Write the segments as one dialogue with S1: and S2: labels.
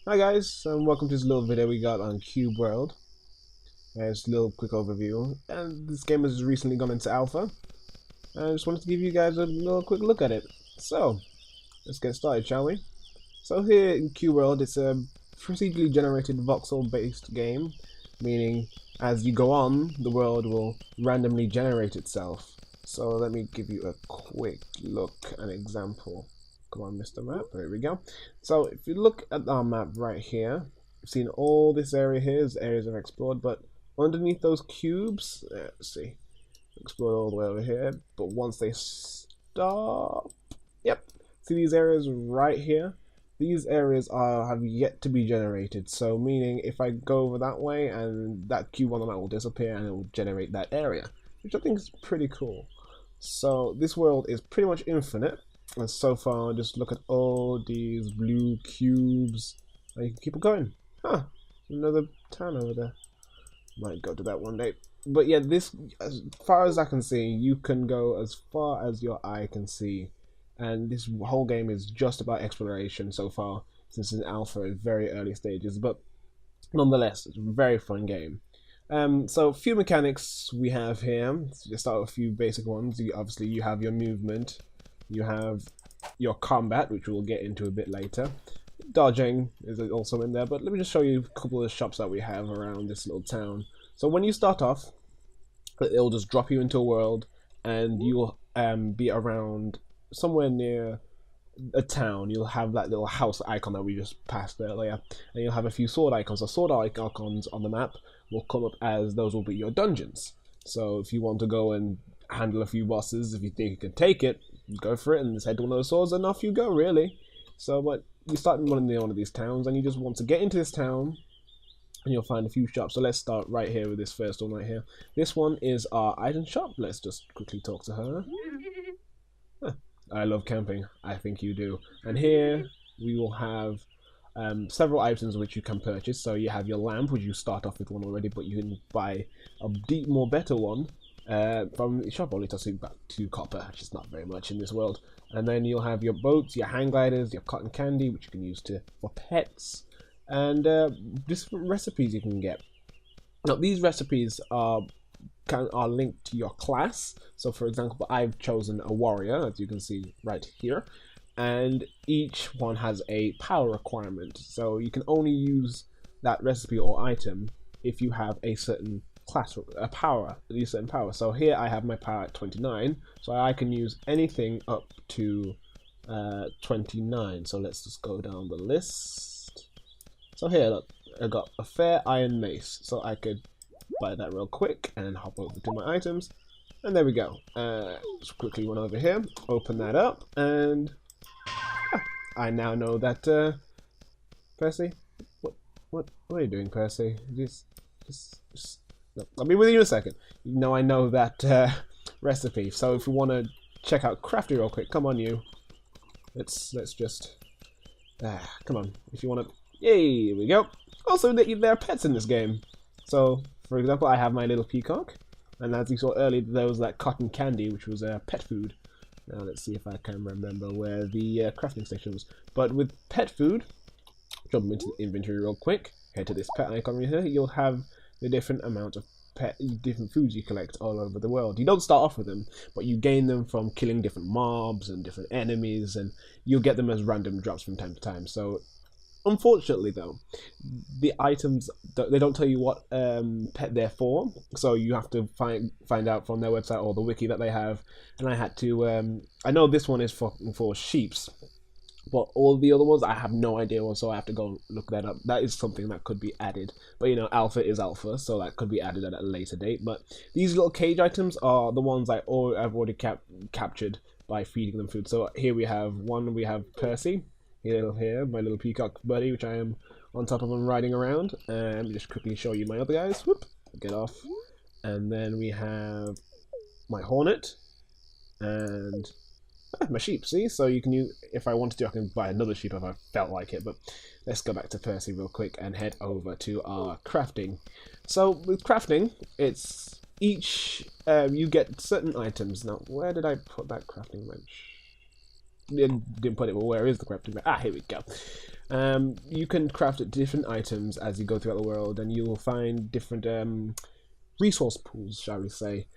S1: Hi guys, and welcome to this little video we got on Cube World. It's a little quick overview, and this game has recently gone into alpha. I just wanted to give you guys a little quick look at it. So, let's get started, shall we? So here in Cube World, it's a procedurally generated voxel-based game, meaning as you go on, the world will randomly generate itself. So let me give you a quick look, an example. Come on, Mr. Map. There we go. So if you look at our map right here, you've seen all this area here is areas I've explored, but underneath those cubes, let's see, explore all the way over here. But once they stop, yep, see these areas right here? These areas have yet to be generated. So meaning if I go over that way, and that cube on the map will disappear, and it will generate that area, which I think is pretty cool. So this world is pretty much infinite. And so far, just look at all these blue cubes. And you can keep it going. Huh, another town over there. Might go to that one day. But yeah, this, as far as I can see, you can go as far as your eye can see. And this whole game is just about exploration so far, since it's in alpha at very early stages. But nonetheless, it's a very fun game. So a few mechanics we have here. So just start with a few basic ones. Obviously, you have your movement. You have your combat, which we'll get into a bit later. Dodging is also in there, but let me just show you a couple of the shops that we have around this little town. So when you start off, it'll just drop you into a world, and you'll be around somewhere near a town. You'll have that little house icon that we just passed earlier, and you'll have a few sword icons. The sword icons on the map will come up as those will be your dungeons. So if you want to go and handle a few bosses, if you think you can take it, go for it and just head to one of those swords and off you go, really. So, but you start in one of these towns, and you just want to get into this town, and you'll find a few shops. So let's start right here with this first one right here. This one is our item shop. Let's just quickly talk to her. Huh. I love camping. I think you do. And here we will have several items which you can purchase. So you have your lamp, which you start off with one already, but you can buy a more better one from the shop. Only costs you about 2 copper, which is not very much in this world. And then you'll have your boats, your hang gliders, your cotton candy, which you can use for pets, and different recipes you can get. Now these recipes are linked to your class. So for example, I've chosen a warrior, as you can see right here, and each one has a power requirement. So you can only use that recipe or item if you have a certain class, a certain power. So here I have my power at 29, so I can use anything up to 29. So let's just go down the list. So here, look, I got a fair iron mace, so I could buy that real quick and hop over to my items, and there we go. Just quickly run over here, open that up, and I now know that Percy, what are you doing, Percy? Just no, I'll be with you in a second. I know that recipe. So if we want to check out Crafty real quick, come on, you. Let's just come on. If you want to, yay, here we go. Also, there are pets in this game. So for example, I have my little peacock, and as you saw earlier, there was that cotton candy, which was pet food. Now let's see if I can remember where the crafting station was. But with pet food, jump into the inventory real quick. Head to this pet icon right here. You'll have the different amount of different foods you collect all over the world. You don't start off with them, but you gain them from killing different mobs and different enemies, and you'll get them as random drops from time to time. So unfortunately though, the items, they don't tell you what pet they're for, so you have to find out from their website or the wiki that they have. And I had to I know this one is for sheeps, but all the other ones I have no idea what, so I have to go look that up. That is something that could be added, but alpha is alpha, so that could be added at a later date. But these little cage items are the ones I've already captured by feeding them food. So here we have Percy here, my little peacock buddy, which I am on top of and riding around. And just quickly show you my other guys. Whoop, get off. And then we have my hornet and my sheep. See, so you can use, if I wanted to, I can buy another sheep if I felt like it. But let's go back to Percy real quick and head over to our crafting. So with crafting, it's each you get certain items. Now where did I put that crafting wrench? didn't put it, but where is the crafting bench? Ah, here we go. You can craft different items as you go throughout the world, and you'll find different resource pools, shall we say.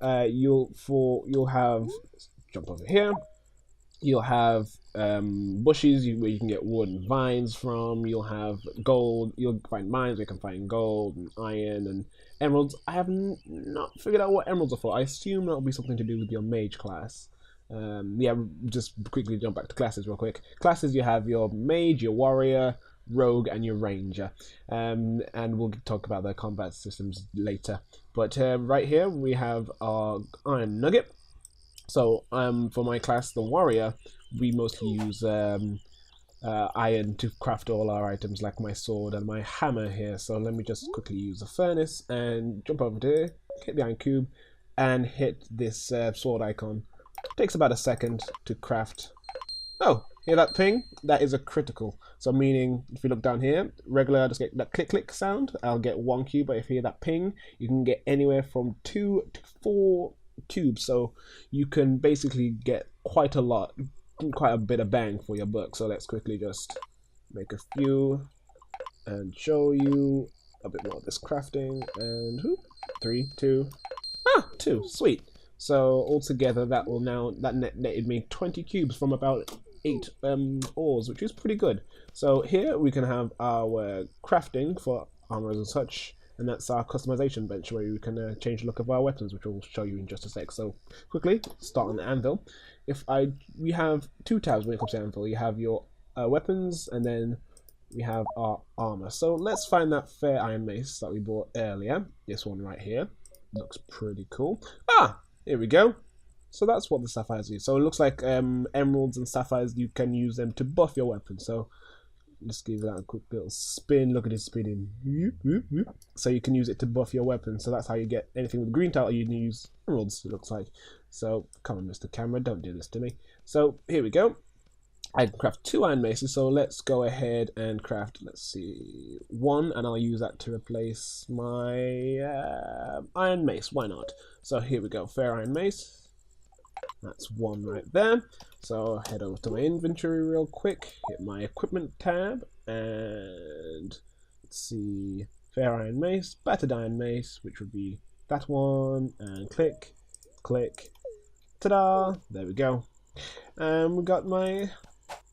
S1: You'll have, jump over here. You'll have bushes where you can get wood and vines from. You'll have gold. You'll find mines where you can find gold and iron and emeralds. I have not figured out what emeralds are for. I assume that'll be something to do with your mage class. Yeah, just quickly jump back to classes real quick. Classes, you have your mage, your warrior, rogue, and your ranger. And we'll talk about the combat systems later. But right here we have our iron nugget. So for my class, the warrior, we mostly use iron to craft all our items, like my sword and my hammer here. So let me just quickly use the furnace and jump over there, hit the iron cube, and hit this sword icon. It takes about a second to craft. Oh, hear that ping? That is a critical. So meaning, if you look down here, regular, I just get that click click sound, I'll get 1 cube, but if you hear that ping, you can get anywhere from 2 to 4 cubes, so you can basically get quite a bit of bang for your buck. So let's quickly just make a few and show you a bit more of this crafting. And 3, 2, 2, sweet. So altogether that netted me 20 cubes from about 8 ores, which is pretty good. So here we can have our crafting for armors and such. And that's our customization bench where you can change the look of our weapons, which we'll show you in just a sec. So quickly, start on the anvil. We have 2 tabs when it comes to anvil. You have your weapons, and then we have our armor. So let's find that fair iron mace that we bought earlier. This one right here. Looks pretty cool. Ah, here we go. So that's what the sapphires do. So it looks like emeralds and sapphires, you can use them to buff your weapon. So let's give that a quick little spin. Look at it spinning. So you can use it to buff your weapon. So that's how you get anything with green title. You can use emeralds, it looks like. So come on, Mr. Camera, don't do this to me. So here we go. I can craft 2 iron maces. So let's go ahead and craft, let's see, 1, and I'll use that to replace my iron mace. Why not? So here we go. Fair iron mace. That's 1 right there. So head over to my inventory real quick, hit my equipment tab, and let's see, fair iron mace, battered iron mace, which would be that one, and click, click, ta-da, there we go. And we got my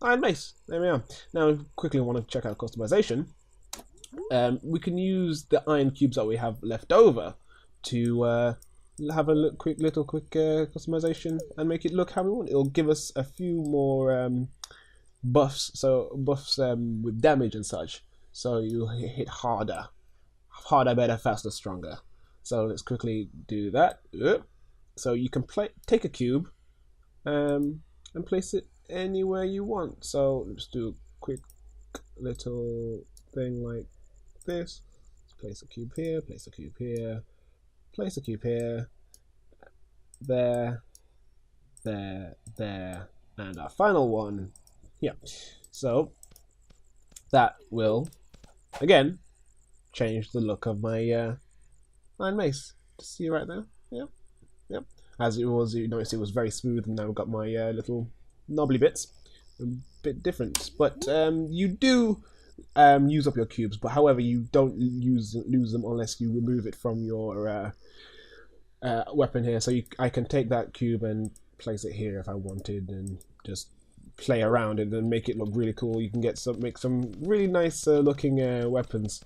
S1: iron mace, there we are. Now quickly want to check out customization. We can use the iron cubes that we have left over to have a quick customization and make it look how we want. It'll give us a few more buffs, so buffs with damage and such. So you hit harder, better, faster, stronger. So let's quickly do that. So you can take a cube and place it anywhere you want. So let's do a quick little thing like this. Place a cube here, place a cube here, place a cube here, there, and our final one here. So that will again change the look of my iron mace. See right there? Yep. As it was, you notice it was very smooth, and now I've got my little knobbly bits, a bit different. But you do use up your cubes, but however, you don't lose them unless you remove it from your weapon here. So I can take that cube and place it here if I wanted, and just play around it and make it look really cool. You can make some really nice looking weapons,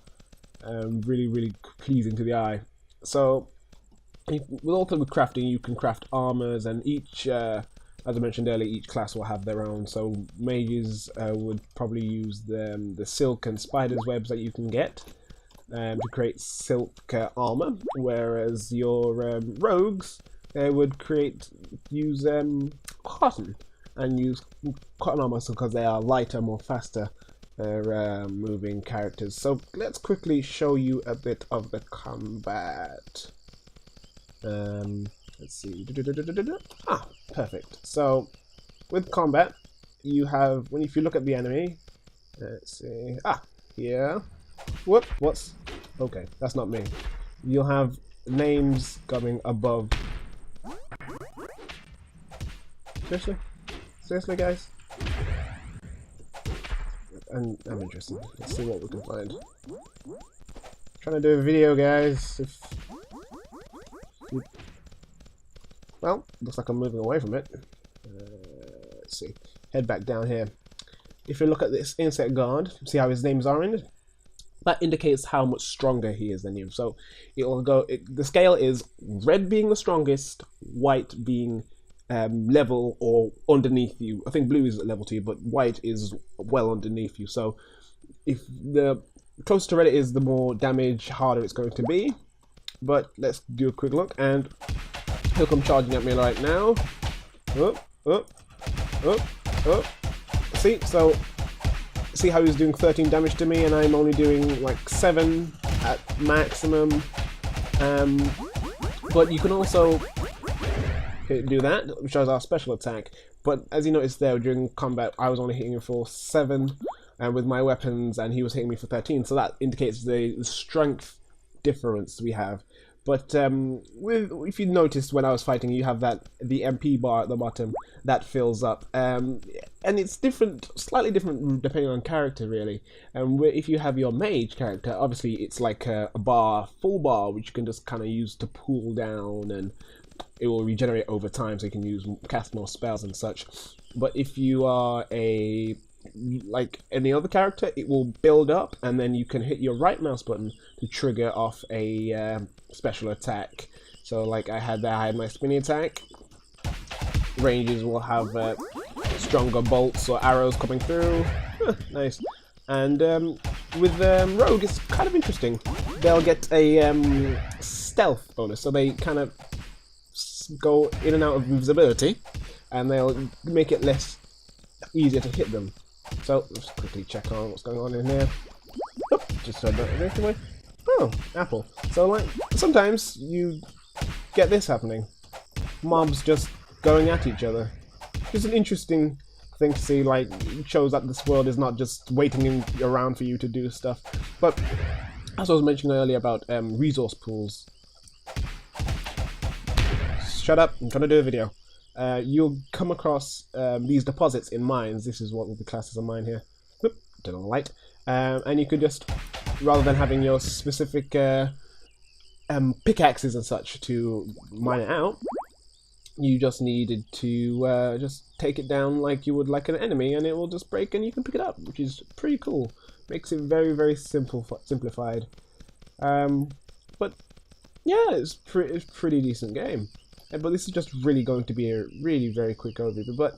S1: really pleasing to the eye. So with crafting, you can craft armors, and each as I mentioned earlier, each class will have their own. So mages would probably use the silk and spider's webs that you can get to create silk armor, whereas your rogues would use cotton and use cotton armor because they are lighter, more faster moving characters. So let's quickly show you a bit of the combat. Let's see. Ah, perfect. So with combat, you have if you look at the enemy, let's see. Ah, here. Whoop, what's okay, that's not me. You'll have names coming above. Seriously? Seriously, guys? I'm interested. Let's see what we can find. Trying to do a video, guys. Well, looks like I'm moving away from it. Let's see. Head back down here. If you look at this insect guard, see how his name's orange? That indicates how much stronger he is than you. So it'll go. The scale is red being the strongest, white being level or underneath you. I think blue is at level 2, but white is well underneath you. So if the closer to red it is, the more damage, harder it's going to be. But let's do a quick look, and he'll come charging at me right now. See how he's doing 13 damage to me, and I'm only doing like 7 at maximum. But you can also do that, which is our special attack. But as you noticed there, during combat, I was only hitting him for 7 with my weapons, and he was hitting me for 13. So that indicates the strength difference we have. But if you noticed when I was fighting, you have the MP bar at the bottom that fills up, and it's different, slightly different depending on character, really. And if you have your mage character, obviously it's like a bar, full bar, which you can just kind of use to pull down, and it will regenerate over time, so you can cast more spells and such. But if you are like any other character, it will build up, and then you can hit your right mouse button to trigger off a special attack. So like I had my spinny attack. Rangers will have stronger bolts or arrows coming through. Nice. And with Rogue, it's kind of interesting. They'll get a stealth bonus, so they kind of go in and out of invisibility, and they'll make it easier to hit them. So let's quickly check on what's going on in here. Oh, just heard that away. Oh, apple. So like sometimes you get this happening. Mobs just going at each other. It's an interesting thing to see. Like, it shows that this world is not just waiting around for you to do stuff. But as I was mentioning earlier about resource pools. Shut up! I'm trying to do a video. You'll come across these deposits in mines. This is what will be classed as a mine here. Whoop, turn on the light. And you could just, rather than having your specific pickaxes and such to mine it out, you just needed to just take it down like you would like an enemy, and it will just break and you can pick it up, which is pretty cool. Makes it very, very simplified. But yeah, it's pretty decent game. But this is just really going to be a really very quick overview. But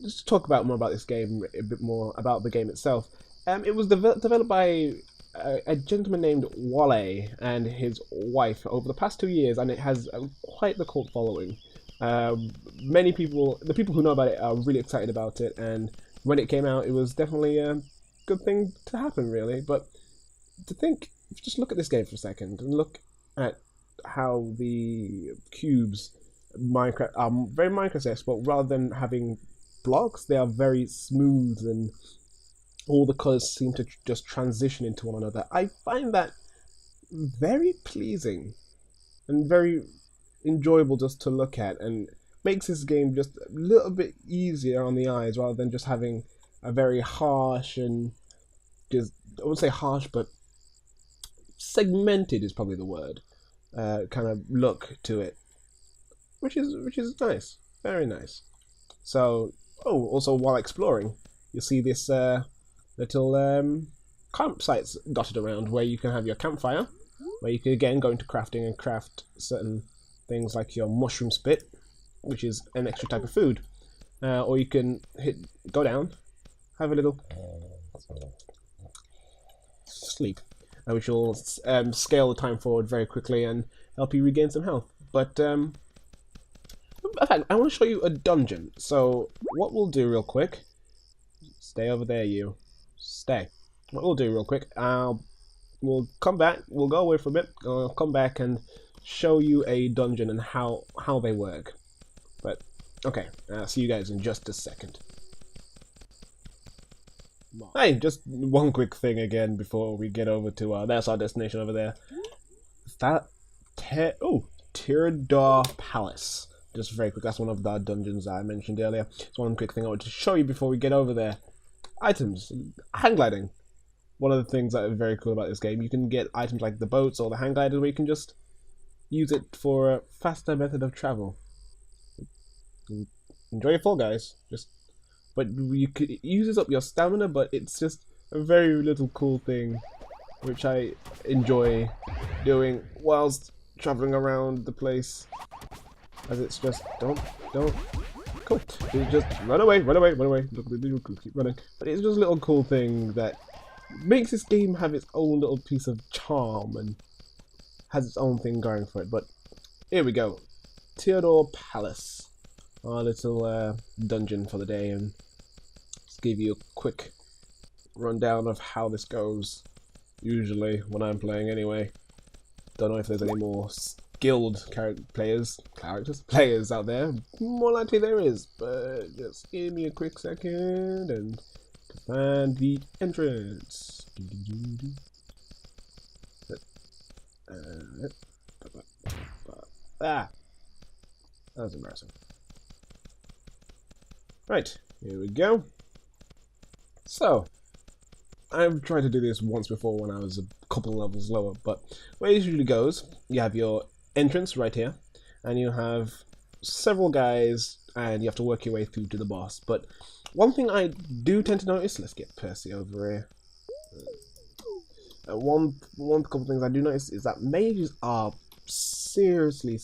S1: just to talk more about this game, a bit more about the game itself. It was developed by a gentleman named Wale and his wife over the past 2 years, and it has quite the cult following. Many people, the people who know about it, are really excited about it, and when it came out, it was definitely a good thing to happen, really. But to think, just look at this game for a second, and look at how the cubes Minecraft are very Minecraft-esque, but rather than having blocks, they are very smooth, and all the colors seem to just transition into one another. I find that very pleasing and very enjoyable just to look at, and makes this game just a little bit easier on the eyes, rather than just having a very harsh and just, I wouldn't say harsh, but segmented is probably the word, kind of look to it. Which is nice, very nice. So, also while exploring, you'll see this little campsites dotted around where you can have your campfire, where you can again go into crafting and craft certain things like your mushroom spit, which is an extra type of food, or you can go down, have a little sleep, which will scale the time forward very quickly and help you regain some health. But in fact, I want to show you a dungeon. So what we'll do real quick, stay over there, you stay. What we'll do real quick, we'll come back, we'll go away from it, I'll come back and show you a dungeon and how they work. But okay, I'll see you guys in just a second. Hey, just one quick thing again before we get over to that's our destination over there. That Tirador Palace. just very quick, that's one of the dungeons I mentioned earlier. It's one quick thing I wanted to show you before we get over there. Items. Hang gliding. One of the things that are very cool about this game, you can get items like the boats or the hang gliders where you can just use it for a faster method of travel. Enjoy your fall, guys. But it uses up your stamina, but it's just a very little cool thing which I enjoy doing whilst traveling around the place. As it's just don't cool. It's just run away. Look, keep running. But it's just a little cool thing that makes this game have its own little piece of charm and has its own thing going for it. But here we go, Theodore Palace, our little dungeon for the day, and just give you a quick rundown of how this goes. Usually when I'm playing, anyway. Don't know if there's any more skilled players out there. More likely there is, but just give me a quick second and find the entrance. That was embarrassing. Right, here we go. So, I've tried to do this once before when I was a couple levels lower, but where it usually goes, you have your entrance right here, and you have several guys, and you have to work your way through to the boss. But one thing I do tend to notice, let's get Percy over here. One couple things I do notice is that mages are seriously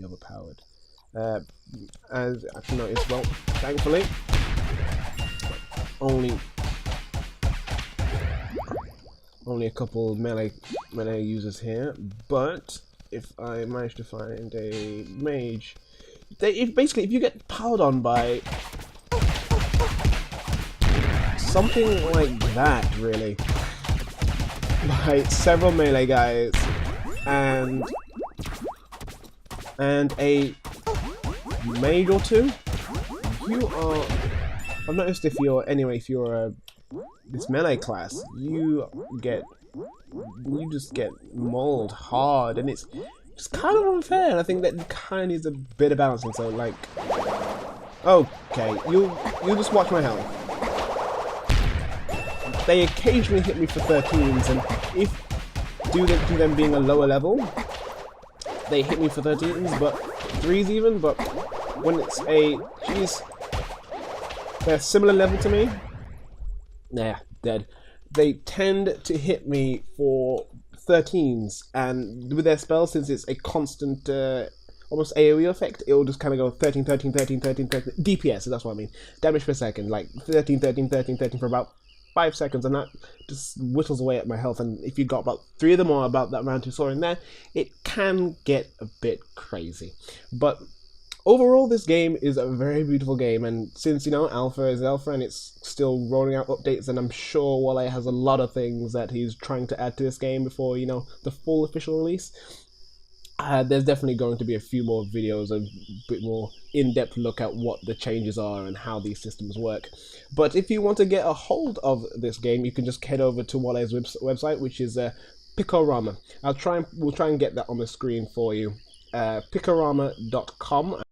S1: overpowered. As I actually noticed, well, thankfully, only a couple melee users here, but if I manage to find a mage, basically if you get powered on by something like that, really, by several melee guys and a mage or two, you are. I've noticed if you're this melee class, you just get mauled hard, and it's just kind of unfair. And I think that kind of needs a bit of balancing. So, like, okay, you just watch my health. They occasionally hit me for 13s, and if due to them being a lower level, they hit me for 13s, but 3s even. But when it's they're similar level to me, nah, dead. They tend to hit me for 13s, and with their spells, since it's a constant, almost AoE effect, it'll just kind of go 13, 13, 13, 13, 13, DPS, so that's what I mean. Damage per second, like 13, 13, 13, 13 for about 5 seconds, and that just whittles away at my health. And if you've got about 3 of them or about that round 2 saw in there, it can get a bit crazy. But overall, this game is a very beautiful game, and since, alpha is alpha and it's still rolling out updates, and I'm sure Wale has a lot of things that he's trying to add to this game before, the full official release, there's definitely going to be a few more videos, a bit more in-depth look at what the changes are and how these systems work. But if you want to get a hold of this game, you can just head over to Wale's website, which is Picorama. We'll try and get that on the screen for you. Picorama.com.